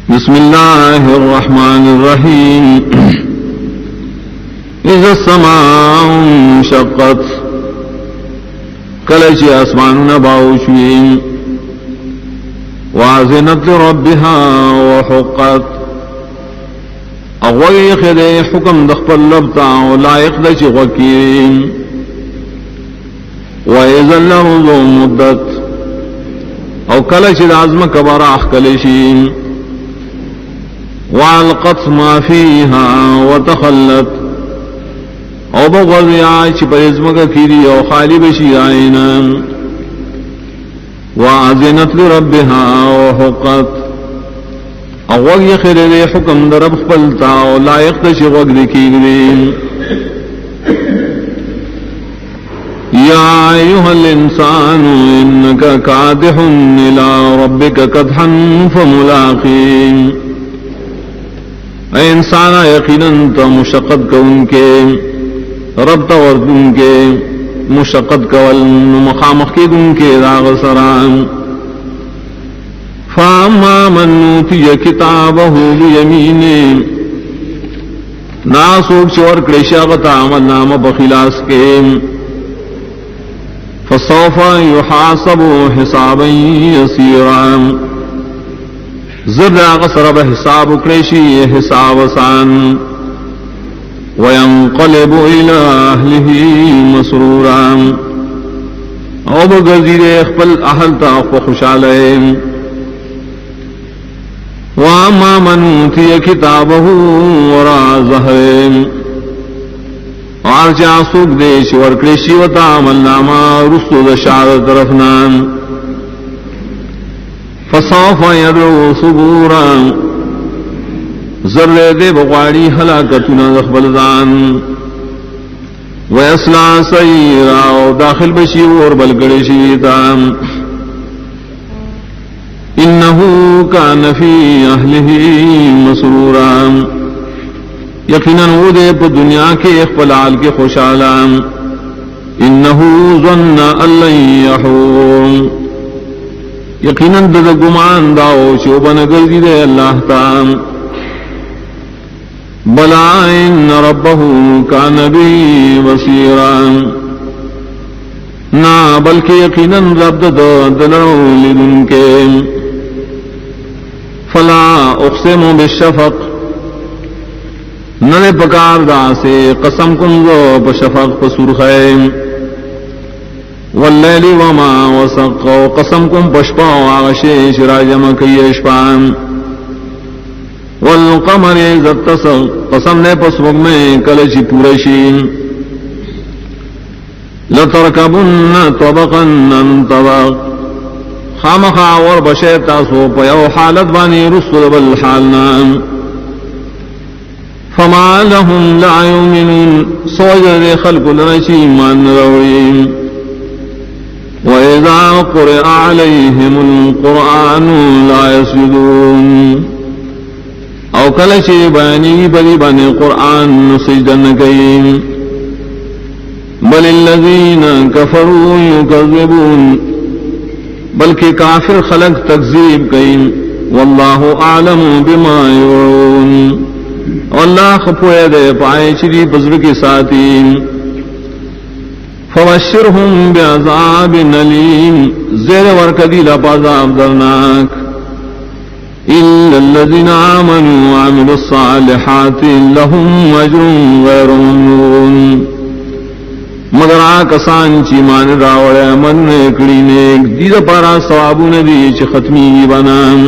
بسم اللہ الرحمن الرحیم اذا السماء انشقت کلچ اسمان نباوشویم وازنت لربها وحقت اغوی خد حکم دخپل لبتا ولائق دچ غکیم وإذا الأرض مدت او کلچ العظم کبراخ کلشیم وَالْقَتْ مَا فِيهَا وَتَخَلَّتْ او بغضی آئیچ پر ازمکا کیری او خالی بشی آئینا وَعَزِنَتْ لِرَبِّهَا وَحُقَّتْ او وغی خیرے حکم در رب خپلتا او لائق تشی وقت کیری یا ایوہا الانسان انکا کادح الى ربک کدحا فملاقیم اے انسانا یقیناً تا مشقت کو ان کے رب تا ورد ان کے مشقت کول مخامخ کی ان کے راغ سران فاما من نوتی کتابہ بیمینی ناسوک چور کرشاغت عمل نام بخلاص کے فسوف یحاسب حسابا یسیران زر غصرب حساب کریشی حساب سان وینقلب الى اہلہ مسرورا او بگردیر اخبل اہل تاق و خوشالین واما من اوتی کتابہ ورا ظہرین آرچا سوک دیش ورکریشی و تعمل ناما رسو دشار طرفنان فصوف يدعو صبورا ذرے دے بغاڑی ہلاکتنا دخبل دان ویسلا سیرا داخل بشی اور بلگڑ شیطا انہو کان فی اہلہ مسرورا یقیناً وہ دے پا دنیا کے اخبلال کے خوشالا انہو ظن اللہ یحور یقیناً دد گمان داؤ شوبن گردی دے اللہ تعالی بلا ان ربہ کان بی بصیرا نا بلکہ یقیناً رب دلو لدن کے فلا اقسم بالشفق ننے پکار دا سے قسم کنگو بشفق پسرخیم واللیل وما وسق قسم کم پشپا آغشیش راجم کیش پان والقمر زتسق قسم نے پسوک میں کلچی پورشین لترکبن طبقا عن طبق خامخا اور بشیتا سو پیو حالت بانی رسول بالحالنا فما لهم لا يؤمنون سوجر خلق لنشی من رویم وَإِذَا قُرِئَ عَلَيْهِمُ الْقُرْآنُ لَا يَسْجُدُونَ او کلچی بیانی بلی بانی قرآن سجدن کئیم بل الذین کفروا یکذبون بلکہ کافر خلق تکذیب کئیم واللہ اعلم بما یوعون واللہ خپوئے دے پائے چری بزر کے ساتھیم فبشرهم بعذاب علیم زیر ورکدی لپازاب درناک الا الذین آمنوا وعملوا الصالحات لهم اجر غیر ممنون مگر آکسان چی مان راوڑے من اکڑی نیک دید پارا ثوابون دی چی ختمی بنام